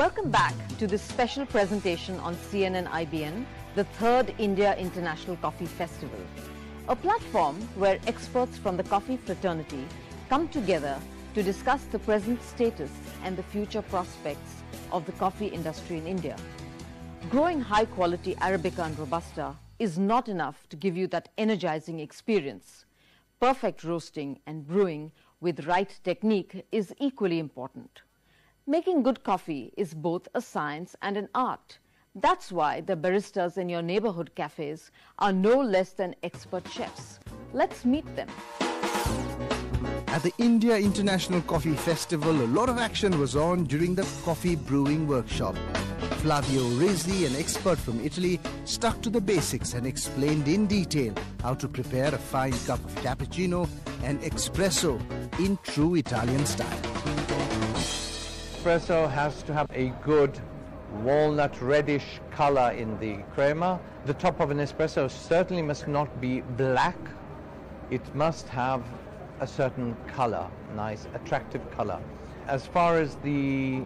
Welcome back to this special presentation on CNN-IBN, the third India International Coffee Festival, a platform where experts from the coffee fraternity come together to discuss the present status and the future prospects of the coffee industry in India. Growing high-quality Arabica and Robusta is not enough to give you that energizing experience. Perfect roasting and brewing with right technique is equally important. Making good coffee is both a science and an art. That's why the baristas in your neighborhood cafes are no less than expert chefs. Let's meet them. At the India International Coffee Festival, a lot of action was on during the coffee brewing workshop. Flavio Rizzi, an expert from Italy, stuck to the basics and explained in detail how to prepare a fine cup of cappuccino and espresso in true Italian style. Espresso has to have a good walnut reddish color in the crema. The top of an espresso certainly must not be black. It must have a certain color, nice, attractive color. As far as the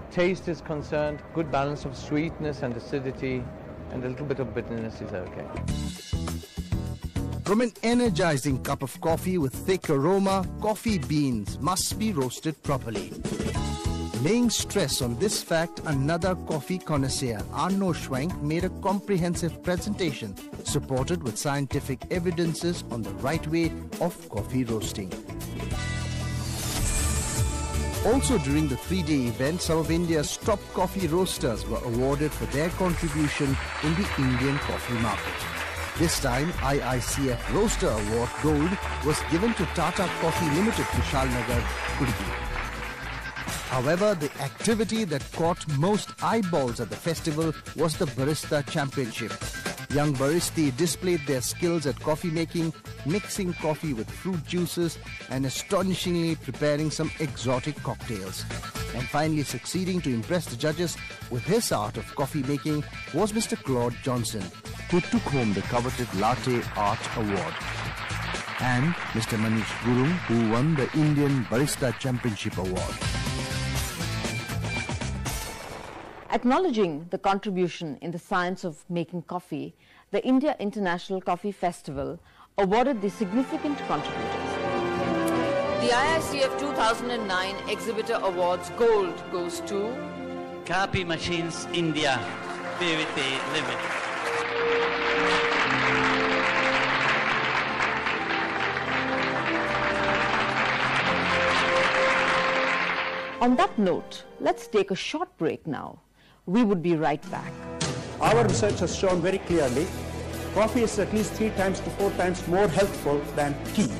taste is concerned, good balance of sweetness and acidity, and a little bit of bitterness is okay. From an energizing cup of coffee with thick aroma, coffee beans must be roasted properly. Laying stress on this fact, another coffee connoisseur, Arno Schwenk, made a comprehensive presentation supported with scientific evidences on the right way of coffee roasting. Also during the 3-day event, some of India's top coffee roasters were awarded for their contribution in the Indian coffee market. This time, IICF Roaster Award Gold was given to Tata Coffee Limited, Kushalnagar, Kudgi. However, the activity that caught most eyeballs at the festival was the Barista Championship. Young baristi displayed their skills at coffee making, mixing coffee with fruit juices and astonishingly preparing some exotic cocktails. And finally succeeding to impress the judges with his art of coffee making was Mr. Claude Johnson, who took home the coveted Latte Art Award. And Mr. Manish Gurung, who won the Indian Barista Championship Award. Acknowledging the contribution in the science of making coffee, the India International Coffee Festival awarded the significant contributors. The IICF 2009 Exhibitor Awards Gold goes to Coffee Machines India Pvt Limited. On that note, let's take a short break now. We would be right back. Our research has shown very clearly coffee is at least 3 times to 4 times more healthful than tea.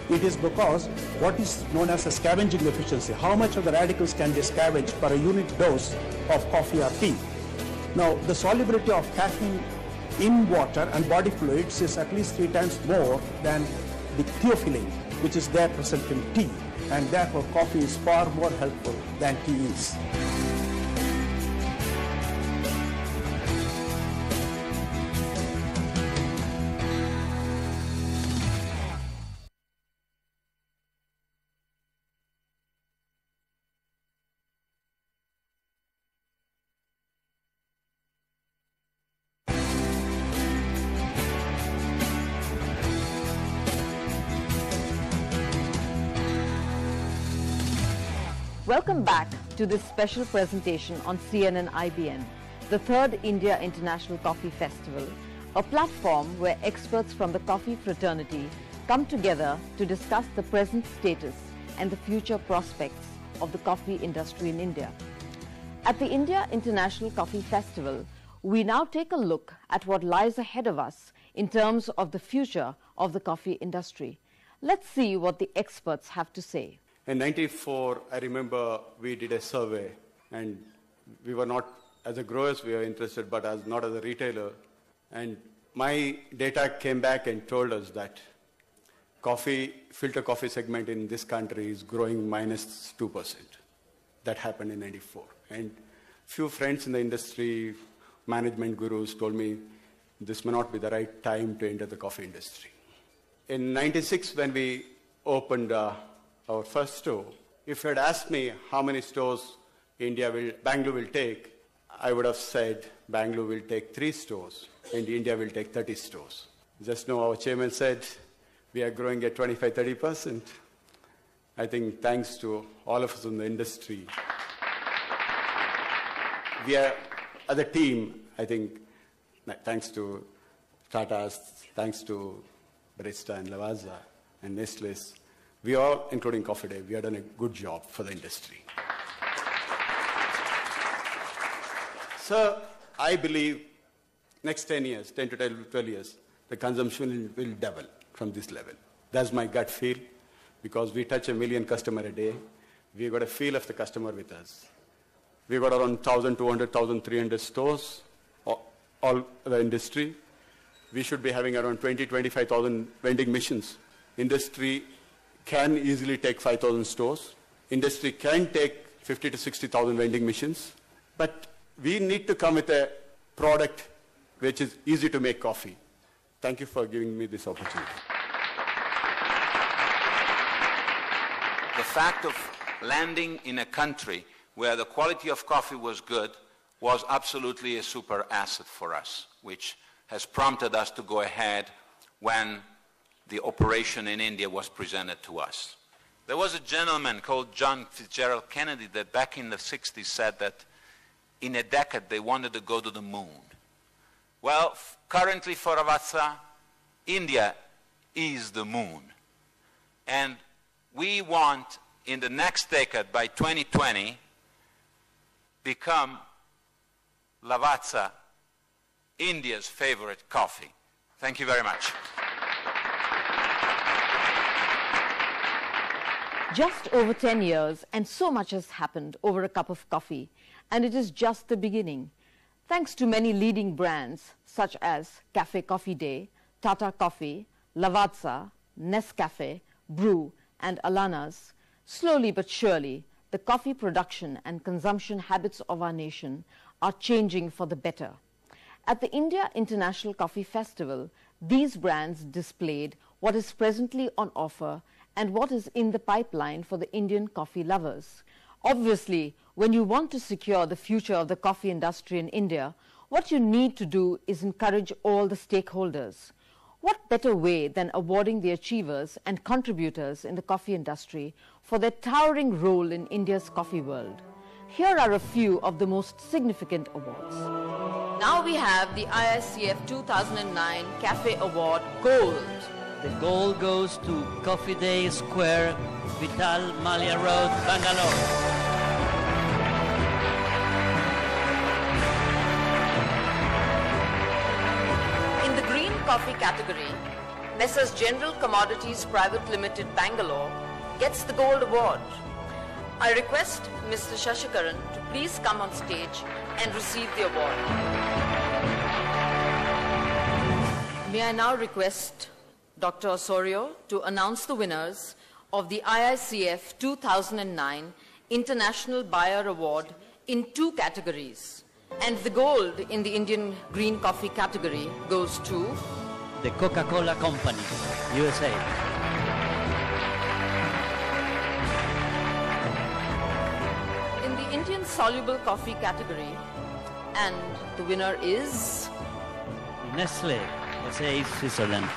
It is because what is known as a scavenging efficiency, how much of the radicals can be scavenged per a unit dose of coffee or tea. Now, the solubility of caffeine in water and body fluids is at least 3 times more than the theophylline, which is there present in tea, and therefore coffee is far more helpful than tea is. Welcome back to this special presentation on CNN-IBN, the third India International Coffee Festival, a platform where experts from the coffee fraternity come together to discuss the present status and the future prospects of the coffee industry in India. At the India International Coffee Festival, we now take a look at what lies ahead of us in terms of the future of the coffee industry. Let's see what the experts have to say. In '94, I remember we did a survey, and we were not, as a growers, we were interested, but not as a retailer. And my data came back and told us that filter coffee segment in this country is growing minus 2%. That happened in '94. And few friends in the industry, management gurus, told me this may not be the right time to enter the coffee industry. In '96, when we opened our first store, if you had asked me how many stores Bangalore will take, I would have said Bangalore will take 3 stores and India will take 30 stores. Just now our chairman said we are growing at 25-30%. I think thanks to all of us in the industry. We are, as a team, I think, thanks to Tata's, thanks to Barista and Lavazza and Nestle's, we all, including Coffee Day, we have done a good job for the industry. So I believe next 10 years, 10 to 12 years, the consumption will double from this level. That's my gut feel, because we touch 1 million customers a day. We've got a feel of the customer with us. We've got around 1,200, 1,300 stores, all the industry. We should be having around 20, 25,000 vending machines. Industry can easily take 5,000 stores. Industry can take 50 to 60,000 vending machines. But we need to come with a product which is easy to make coffee. Thank you for giving me this opportunity. The fact of landing in a country where the quality of coffee was good was absolutely a super asset for us, which has prompted us to go ahead when the operation in India was presented to us. There was a gentleman called John Fitzgerald Kennedy that back in the 60s said that in a decade they wanted to go to the moon. Well, currently for Lavazza, India is the moon. And we want, in the next decade, by 2020, become Lavazza, India's favorite coffee. Thank you very much. Just over 10 years, and so much has happened over a cup of coffee, and it is just the beginning. Thanks to many leading brands such as Cafe Coffee Day, Tata Coffee, Lavazza, Nescafe, Brew, and Alana's, slowly but surely, the coffee production and consumption habits of our nation are changing for the better. At the India International Coffee Festival, these brands displayed what is presently on offer and what is in the pipeline for the Indian coffee lovers. Obviously, when you want to secure the future of the coffee industry in India, what you need to do is encourage all the stakeholders. What better way than awarding the achievers and contributors in the coffee industry for their towering role in India's coffee world? Here are a few of the most significant awards. Now we have the IICF 2009 Cafe Award Gold. The gold goes to Coffee Day Square, Vital Malia Road, Bangalore. In the green coffee category, Messrs General Commodities Private Limited, Bangalore, gets the gold award. I request Mr. Shashikaran to please come on stage and receive the award. May I now request Dr. Osorio to announce the winners of the IICF 2009 International Buyer Award in 2 categories. And the gold in the Indian green coffee category goes to The Coca-Cola Company, USA. In the Indian soluble coffee category, and the winner is Nestle, USA, Switzerland.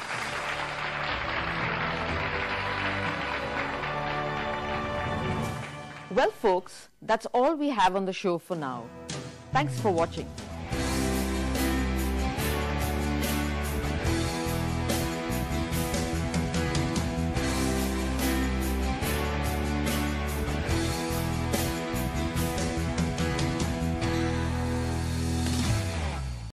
Well, folks, that's all we have on the show for now. Thanks for watching.